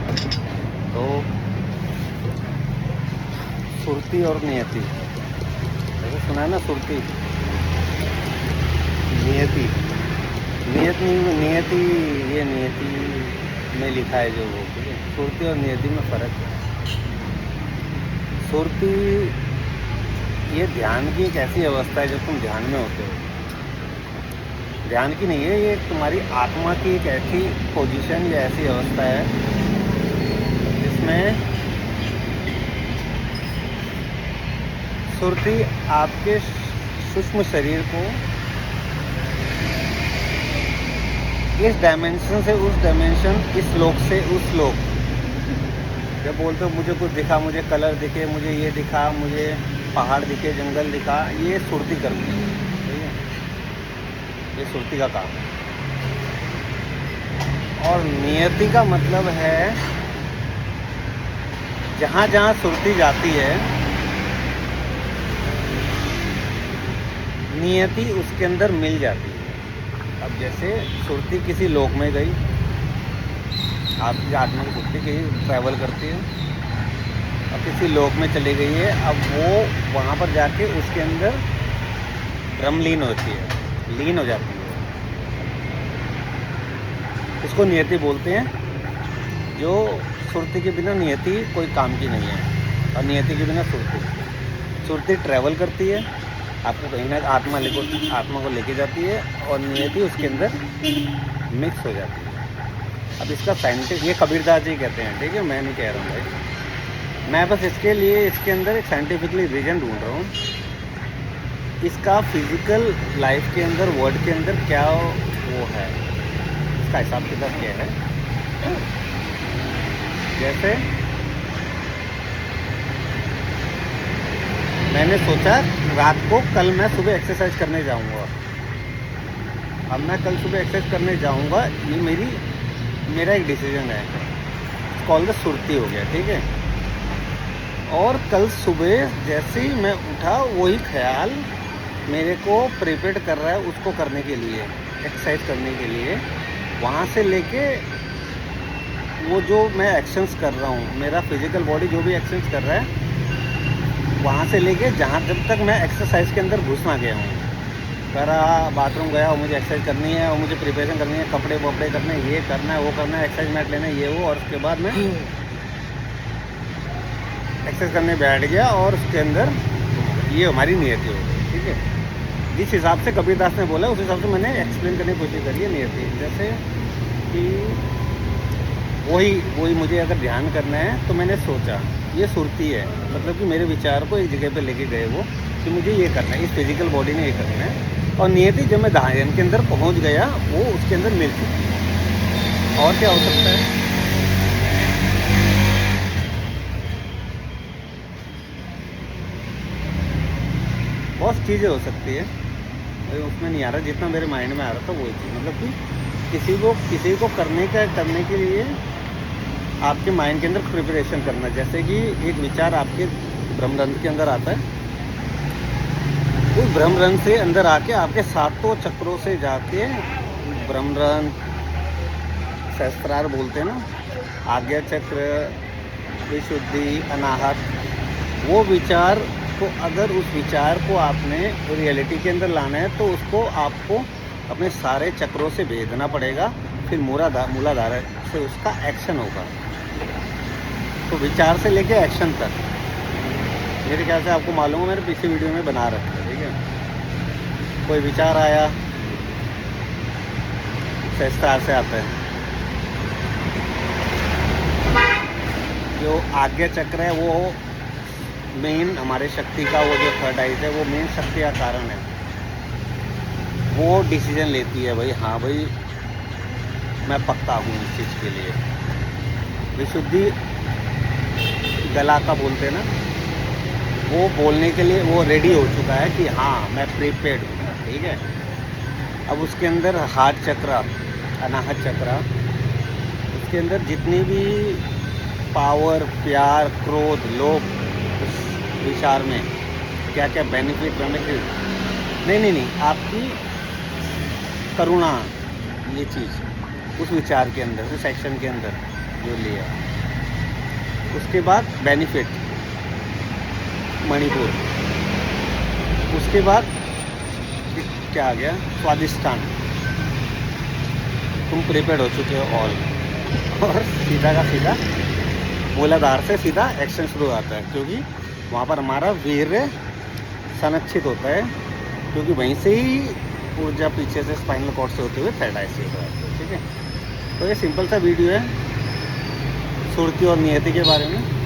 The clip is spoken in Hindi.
तो सुरती और नियति, ऐसे सुना है ना, सुरती नियति। नियति नियति ये नियति में लिखा है जो वो, ठीक है। सुरती और नियति में फ़र्क है। सुरती ये ध्यान की एक ऐसी अवस्था है जब तुम ध्यान में होते हो। ध्यान की नहीं है, ये तुम्हारी आत्मा की एक ऐसी पोजीशन या ऐसी अवस्था है जिसमें सुरती आपके सूक्ष्म शरीर को इस डायमेंशन से उस डायमेंशन, इस लोक से उस लोक, जब बोलते हो मुझे कुछ दिखा, मुझे कलर दिखे, मुझे ये दिखा, मुझे पहाड़ दिखे, जंगल दिखा, ये सुरती करती है, ठीक है। ये सुरती का काम है। और नियति का मतलब है जहाँ जहाँ सुरती जाती है, नियति उसके अंदर मिल जाती है। अब जैसे सुरती किसी लोक में गई, आपकी आत्मा की सुरती कहीं ट्रैवल करती है और किसी लोक में चली गई है, अब वो वहाँ पर जाके उसके अंदर ब्रह्मलीन होती है, लीन हो जाती है। इसको नियति बोलते हैं। जो सुरती के बिना नियति कोई काम की नहीं है, और नियति के बिना सुरती। सुरती ट्रैवल करती है, आपको कहीं ना आत्मा को लेके जाती है, और नियति उसके अंदर मिक्स हो जाती है। अब इसका साइंटिफिक, ये कबीरदास जी कहते हैं, ठीक है, मैं नहीं कह रहा हूँ भाई। मैं बस इसके लिए इसके अंदर एक साइंटिफिकली रीजन ढूंढ रहा हूँ। इसका फिजिकल लाइफ के अंदर, वर्ड के अंदर क्या वो है, इसका हिसाब किताब क्या है। जैसे मैंने सोचा रात को कल मैं सुबह एक्सरसाइज करने जाऊंगा। अब मैं कल सुबह एक्सरसाइज करने जाऊंगा, ये मेरा एक डिसीजन है, कॉल द सुरती हो गया, ठीक है। और कल सुबह जैसे ही मैं उठा, वही ख्याल मेरे को प्रिपेयर कर रहा है उसको करने के लिए, एक्सरसाइज करने के लिए। वहाँ से लेके वो जो मैं एक्शंस कर रहा हूँ, मेरा फिजिकल बॉडी जो भी एक्शंस कर रहा है, वहाँ से लेके जहाँ जब तक मैं एक्सरसाइज के अंदर घुस ना गया हूँ, करा बाथरूम गया और मुझे एक्सरसाइज करनी है, और मुझे प्रिपरेशन करनी है, कपड़े वपड़े करने, ये करना है, वो करना है, एक्सरसाइज मैट लेना है, ये वो, और उसके बाद मैं एक्सरसाइज करने बैठ गया, और उसके अंदर ये हमारी नियति हो गई, ठीक है। जिस हिसाब से कबीरदास ने बोला, उस हिसाब से मैंने एक्सप्लेन करने की कोशिश करी है नियति। जैसे कि वही मुझे अगर ध्यान करना है, तो मैंने सोचा ये सुरती है, मतलब कि मेरे विचार को एक जगह पे लेके गए वो, कि मुझे ये करना है, इस फिजिकल बॉडी ने ये करना है। और नियति जब मैं ध्यान के अंदर पहुंच गया, वो उसके अंदर मिल चुकी है। और क्या हो सकता है? बहुत चीज़ें हो सकती है, उसमें नहीं आ रहा, जितना मेरे माइंड में आ रहा था वही चीज़, मतलब कि किसी को करने के लिए आपके माइंड के अंदर प्रिपरेशन करना। जैसे कि एक विचार आपके ब्रह्मरंध्र के अंदर आता है, उस ब्रह्मरंध्र से अंदर आके आपके सातों चक्रों से जाके, ब्रह्मरंध्र सहस्त्रार बोलते हैं ना, आज्ञा चक्र, विशुद्धि, अनाहत, वो विचार को, अगर उस विचार को आपने रियलिटी के अंदर लाना है, तो उसको आपको अपने सारे चक्रों से भेजना पड़ेगा, फिर मूलाधार से उसका एक्शन होगा। तो विचार से लेके एक्शन तक, मेरे ख्याल से आपको मालूम है, मेरे पिछले वीडियो में बना रखा है, ठीक है। कोई विचार आया, सहस्त्रार से आता है, जो आज्ञा चक्र है वो मेन हमारे शक्ति का, वो जो थर्ड आइज है, वो मेन शक्ति का कारण है। वो डिसीजन लेती है, भाई हाँ भाई मैं पक्का हूँ इस चीज़ के लिए। विशुद्धि गला का बोलते हैं ना, वो बोलने के लिए वो रेडी हो चुका है कि हाँ मैं प्रिपेयर्ड हूँ, ठीक है। अब उसके अंदर हार्ट चक्र, अनाहत चक्र, उसके अंदर जितनी भी पावर, प्यार, क्रोध, लोभ, उस विचार में क्या क्या बेनिफिट नहीं, आपकी करुणा, ये चीज़ उस विचार के अंदर, उस एक्शन के अंदर जो लिया, उसके बाद बेनिफिट मणिपुर, उसके बाद क्या आ गया, स्वादिष्टान। तुम प्रिपेयर्ड हो चुके हो ऑल। और सीधा का सीधा मूलाधार से सीधा एक्शन शुरू होता है, क्योंकि वहाँ पर हमारा वीर्य संरक्षित होता है, क्योंकि वहीं से ही ऊर्जा पीछे से स्पाइनल कॉर्ड से होते हुए थर्ड आई से होता है। ठीक है, तो ये सिंपल सा वीडियो है सुर्ती और नियति के बारे में।